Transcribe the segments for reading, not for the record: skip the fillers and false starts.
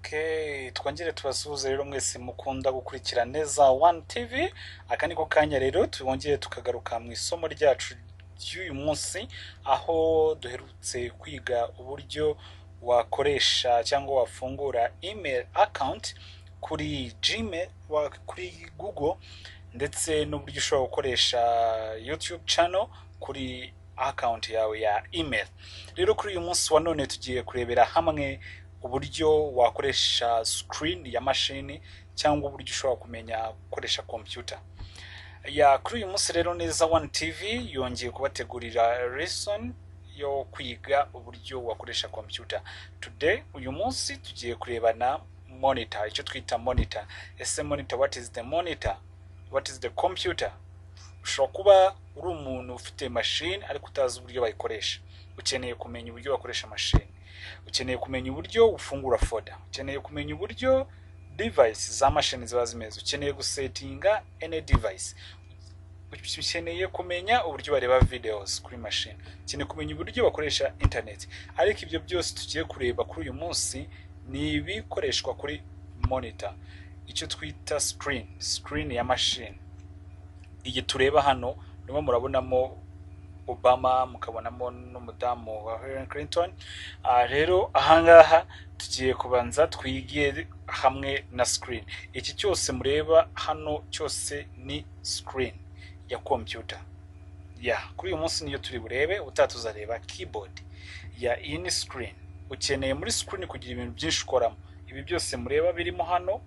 Okay, twongere tubasuhuze rero mwese mukunda gukurikira neza One TV. Aka niko kanya rero twongeye tukagaruka mu isomo ryacu ry'uyu munsi, aho duherutse kwiga uburyo wakoresha cyangwa wafungura email account kuri Gmail, kuri Google, ndetse n'uburyo ushobora gukoresha YouTube channel kuri account yawe ya email. Rero kuri uyu munsi wa none tugiye kurebera hamwe uburyo wakoresha screen ya mashini cyangwa uburyo ushobora kumenya gukoresha computer. Kuri uyu munsi rero neza One TV yongeye kubategurira lesson yo kwiga uburyo wakoresha computer. Today uyu munsi tugiye kurebana monitor, icyo twita monitor. Ese monitor, what is the monitor? What is the computer? Ushobora kuba uri umuntu ufite machine ariko utazi uburyo bayikoresha. Ukeneye kumenya uburyo wakoresha machine. Ukeneye kumenya uburyo ufungura folder. Ukeneye kumenya uburyo device za machine ziba zimeze. Ukeneye gusettinga any device. Ukeneye kumenya uburyo bareba videos kuri machine. Ukeneye kumenya uburyo bakoresha internet. Ariko ibyo byose tugiye kureba kuri uyu munsi ni ibikoreshwa kuri monitor, icyo twita screen ya machine. Iyi tureba hano niho murabonamo Obama, mukabonamo n'umudamu wa Hillary Clinton. Rero ahangaha tugiye kubanza twigiye hamwe na screen. Iki cyose mureba hano cyose ni screen ya computer. Kuri uyu munsi niyo turi burebe, utatuzareba keyboard. Iyi ni screen. Ukeneye muri screen kugira ibintu byinshi ukoramo. Ibi byose mureba birimo hano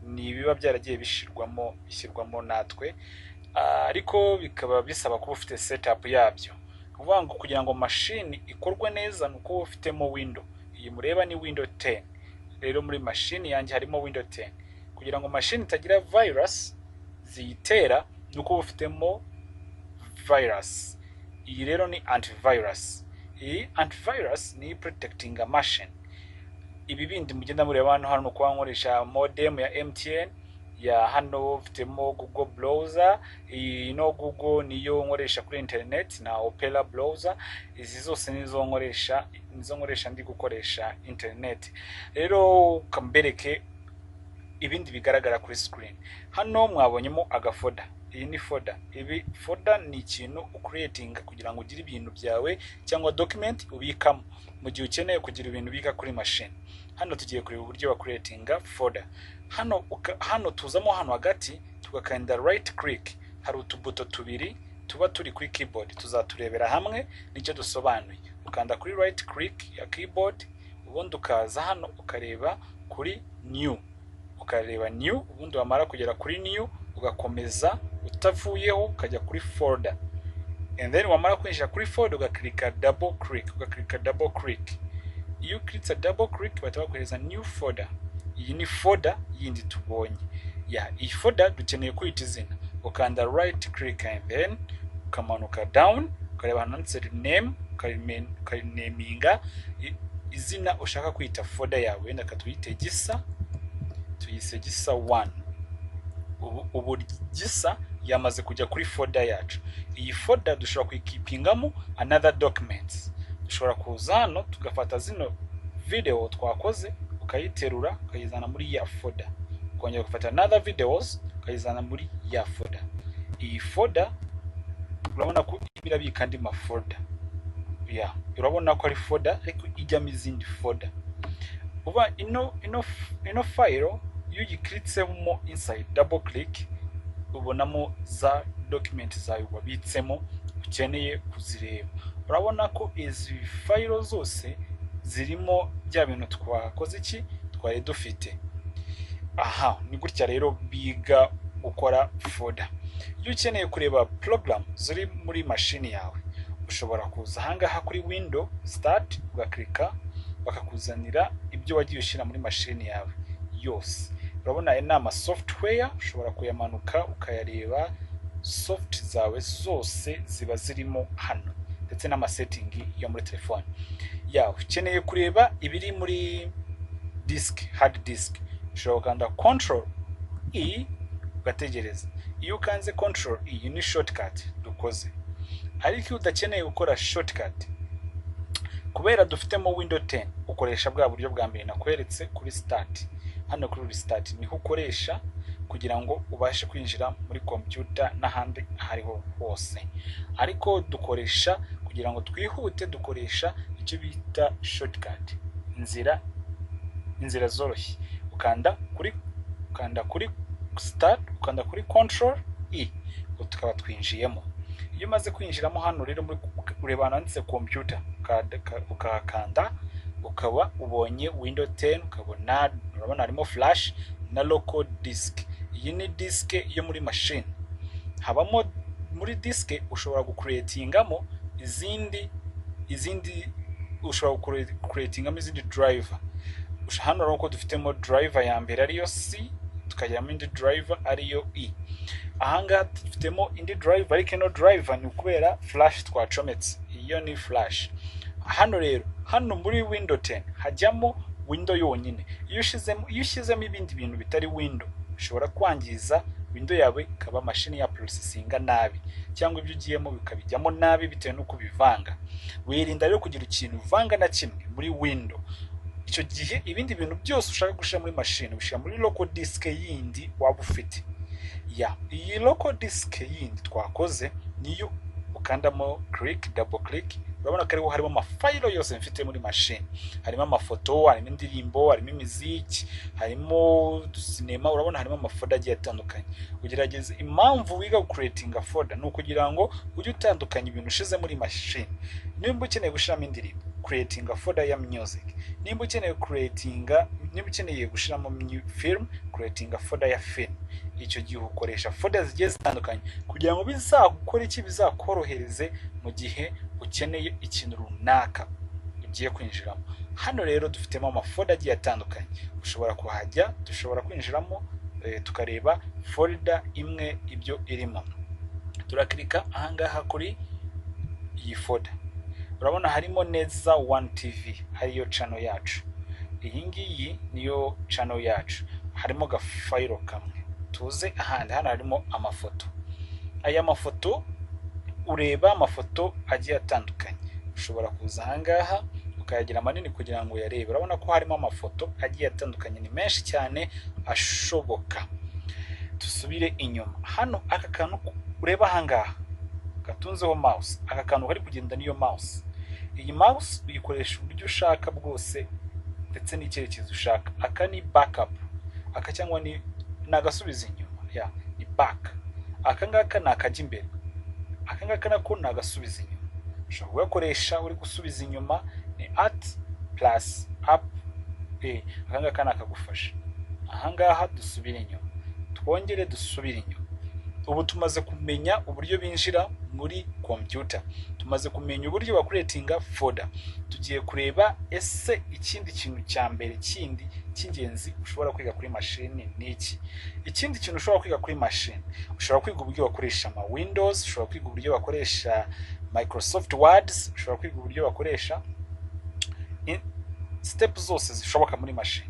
ni biba byaragiye bishyirwamo natwe. Ariko bikaba bisaba kuba ufite setup yabyo. Kuvuga ngo kugira ngo machine ikorwe neza nuko ufitemo window. Iyi mureba ni window 10. Rero muri machine yanjye harimo window 10. Kugira ngo machine itagira virus ziyitera nuko ufitemo virus. Iyi rero ni antivirus. Iyi antivirus ni protecting a machine. Ibi bindi mugenda mureba hano kuba nkoresha modem ya MTN, hano ufitemo Google browser. Google niyo nkoresha kuri internet na Opera browser. Izi zose nizo nkoresha ndi gukoresha internet. Rero kambereke ibindi bigaragara kuri screen. Hano mwabonyemo agafoda. Iyi ni folder. Ibi folder ni ikintu ucreating kugira ngo ugire ibintu byawe cyangwa document ubikamo mu gihe ukeneye kugira ibintu bika kuri machine. Hano tugiye kureba uburyo wa creating folder. Hano tuzamo hano hagati tugakanda right click. Hari utubuto tubiri tuba turi kuri keyboard, tuzaturebera hamwe nicyo dusobanuye. Ukanda kuri right click ya keyboard, ubundi ukaza hano ukareba kuri new. Ukareba new, ubundi wamara kugera kuri new ugakomeza utavuyeho ukajya kuri folder. And then wamara kwinjira kuri folder ugaklika double click. Iyo ukritsa double click batabakoreza new folder. Iyi ni folder yindi tubonye. Iyi folder dukeneye kwita izina. Ukanda right click and then ukamanuka down ukareba handitse name, ukarineminga izina ushaka kwita folder yawe. Wenda katuyite gisa, tuyise gisa 1. Ubu gisa yamaze kujya kuri folder yacu. Iyi folder dushobora kuyikipingamo another documents. Dushobora kuza hano tugafata zino video twakoze ukayiterura ukayizana muri ya folder. Ukongera gufata another videos ukayizana muri ya folder. Iyi folder urabona ko ibirabika andi ma folder. Urabona ko ari folder ariko ijyamo izindi folder. Uba ino file iyo uyiklitsemo inside double click ubonamo za document zawe wabitsemo ukeneye kuzireba. Urabona ko izi file zose zirimo bya bintu twakoze twari dufite. Ni gutya rero biga ukora folder. Iyo ukeneye kureba program ziri muri machine yawe ushobora kuza ahangaha kuri window start ugaklika bakakuzanira ibyo wagiye ushyira muri machine yawe yose. Urabona inama software ushobora kuyamanuka ukayareba. Soft zawe zose ziba zirimo hano ndetse n'ama setting yo muri telefone. Ukeneye kureba ibiri muri hard disk ushobora kanda control E ugategereza. Iyo ukanze control E, iyi ni shortcut dukoze. Ariko udakeneye gukora shortcut kubera dufitemo window 10 ukoresha bwa buryo bwa mbere nakweretse kuri start. Hano kuri restart niho ukoresha kugira ngo ubashe kwinjira muri computer n'ahandi hariho hose. Ariko dukoresha kugira ngo twihute, dukoresha icyo bita shortcut, inzira zoroshye. Ukanda kuri start, ukanda kuri control E, tukaba twinjiyemo. Iyo umaze kwinjiramo hano rero muri urebana handitse computer, ukakanda ukaba ubonye window 10, ukabona urabona harimo flash na local disk. Iyi ni disk yo muri machine. Habamo muri disk ushobora gucreatingamo izindi ushobora gucreatingamo izindi driver. Hano rero ko dufitemo driver ya mbere ariyo C, tukajyamo indi driver ariyo E. Ahangaha dufitemo indi driver, ariko ino driver ni ukubera flash twacometse. Iyo ni flash. Hano rero, hano muri window 10 hajyamo window yonyine. Iyo ushyizemo ibindi bintu bitari window, ushobora kwangiza window yawe, ikaba machine ya processinga nabi, cyangwa ibyo ugiyemo bikabijyamo nabi bitewe nuko bivanga. Wirinda rero kugira ikintu uvanga na kimwe muri window. Icyo gihe ibindi bintu byose ushaka gushira muri machine ubishira muri local disk yindi waba ufite. Iyi local disk yindi twakoze niyo ukandamo double click. Urabona ko ariho harimo amafayilo yose mfite muri machine. Harimo amafoto, harimo indirimbo, harimo imiziki, harimo cinema. Urabona harimo amafolder agiye atandukanye. Ugerageze impamvu wiga creating a folder no kugira ngo ujye utandukanya ibintu ushize muri machine. Nimba ukeneye gushiramo indirimbo, creating a folder ya music. Nimba ukeneye gushiramo film, creating a folder ya film. Icyo gihe ukoresha folder zigiye zitandukanye kugira ngo bizakora bizakorohereze mu gihe ukeneye ikintu runaka ugiye kwinjiramo. Hano rero dufitemo amafolder agiye atandukanye. Ushobora kuhajya, dushobora kwinjiramo tukareba folder imwe ibyo irimo. Turaklika ahangaha kuri iyi folder. Urabona harimo neza 1 TV, hariyo channel yacu. Iyi ngiyi niyo channel yacu. Harimo gafayilo kamwe. Tuze ahandi, hano harimo amafoto. Aya mafoto ureba amafoto agiye atandukanye. Ushobora kuza ahangaha ukayagira manini kugira ngo uyarebe. Urabona ko harimo amafoto agiye atandukanye, ni menshi cyane ashoboka. Tusubire inyuma. Hano aka kantu ureba ahangaha gatunzeho mouse. Aka kantu kari kugenda niyo mouse. Iyi mouse uyikoresha uburyo ushaka bwose ndetse n'icyerekezo ushaka. Aka ni backup. Aka cyangwa ni nagasubiza inyuma. Ni back. Aka ngaka nakajya imbere. Aka ngaka nako nagasubiza inyuma. Ushobora kugakoresha uri gusubiza inyuma, ni alt plus up. Aka ngaka nakagufasha. Aha ngaha dusubire inyuma. Twongere dusubire inyuma. Ubu tumaze kumenya uburyo binjira muri computer. Tumaze kumenya uburyo wa creatinga folder. Tugiye kureba ese ikindi kintu cya mbere kindi cy'ingenzi ushobora kwiga kuri machine ni iki. Ikindi kintu ushobora kwiga kuri machine, ushobora kwiga uburyo bakoresha ama Windows, ushobora kwiga uburyo bakoresha Microsoft Word, ushobora kwiga uburyo bakoresha step zose zishoboka muri machine.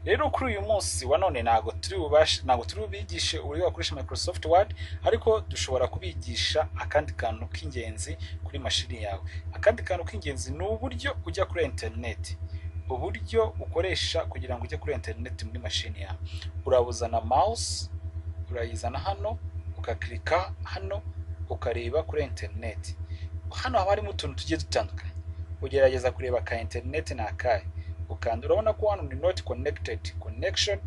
Rero kuri uyu munsi wa none ntago turi ubigishe uburyo bakoresha Microsoft Word, ariko dushobora kubigisha akandi kantu k'ingenzi kuri machine yawe. Akandi kantu k'ingenzi ni uburyo ujya kuri internet. Uburyo ukoresha kugira ngo ujye kuri internet muri machine yawe. Urabuzana mouse, urayizana hano, ukaklika hano, ukareba kuri internet. Hano haba harimo utuntu tugiye dutandukanye. Ugerageza kureba ka internet na akahe. Ukanda urabona ko hano ni not connected, connection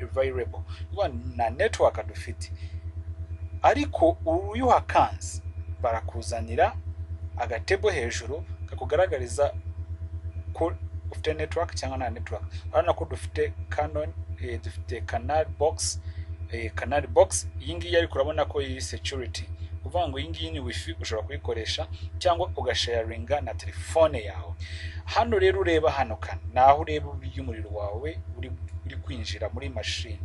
available. Na network dufite. Ariko uyu hakanze barakuzanira agatebo hejuru kakugaragariza ko ufite network cyangwa na network. Urabona ko dufite Canon, dufite canal box. Iyi ngiyi ariko urabona ko iyi security. Uvuga ngo iyi ngiyi ni wifi, ushobora kuyikoresha cyangwa ugasharinga na telefone yawe. Hano rero ureba hano naho ureba uburyo umuriro wawe uri kwinjira muri machine.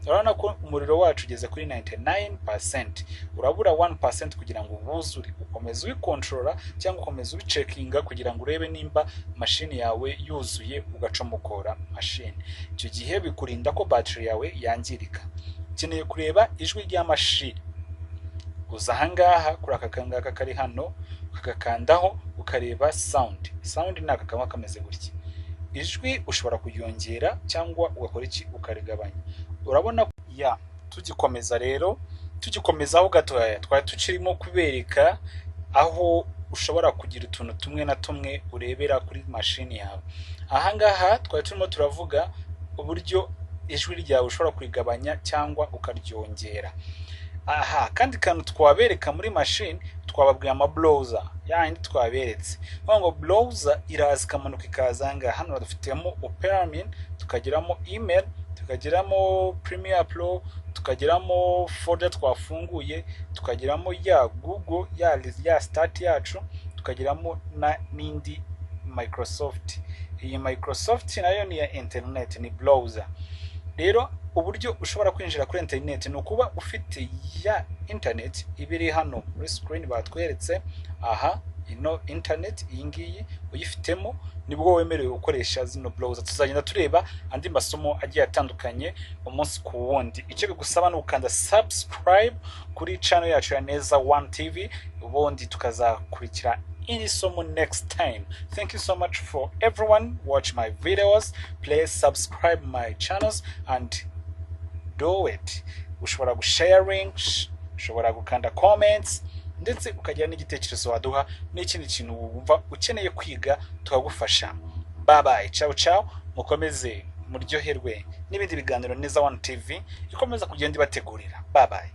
Urabona ko umuriro wacu ugeze kuri 99%. Urabura 1% kugira ngo ubuzure. Ukomeze ubikontrola cyangwa ukomeze ubiceckinga kugira ngo urebe nimba machine yawe yuzuye, ugacomokora machine. Icyo gihe bikurinda ko battery yawe yangirika. Ukeneye kureba ijwi rya machine. Uza ahangaha kuri aka kangaka kari hano, ukagakandaho ukareba sound ni akakama kameze gutya. Ijwi ushobora kuyongera cyangwa ugakora iki ukarigabanya. Urabona ya tugikomeza rero, tugikomeza gatoya twari tukirimo kubereka aho ushobora kugira utuntu tumwe na tumwe urebera kuri mashini yawe. Aha ngaha twari turimo turavuga uburyo ijwi ryawe ushobora kurigabanya cyangwa ukaryongera. Aha kandi kantu twabereka muri machine twababwiye ama browser yandi twaberetse. Ngo browser iraza ikamanuka ikazanga hano dufitemo Opera Mini, tukagiramo email, tukagiramo Premiere Pro, tukagiramo folder twafunguye, tukagiramo ya Google ya start yacu, tukagiramo n'indi Microsoft. Iyi Microsoft nayo ni ya internet, ni browser. Rero uburyo ushobora kwinjira kuri internet ni ukuba ufite ya internet ibiri hano muri screen batweretse. Aha ino internet iyi ngiyi uyifitemo nibwo wemerewe gukoresha zino browser. Tuzagenda tureba andi masomo agiye atandukanye umunsi ku wundi. Icyo bigusaba ni ukanda subscribe kuri channel yacu ya Neza One TV, ubundi tukazakurikira iri somo next time. Thank you so much for everyone watch my videos. Please subscribe my channels and do it. Ushobora gusharing, ushobora gukanda comments, ndetse ukagira n'igitekerezo waduha n'ikindi kintu wumva ukeneye kwiga tukagufasha. Bye bye, ciao ciao, mukomeze muryoherwe n'ibindi biganiro Neza One TV ikomeza kugenda ibategurira. Bye bye.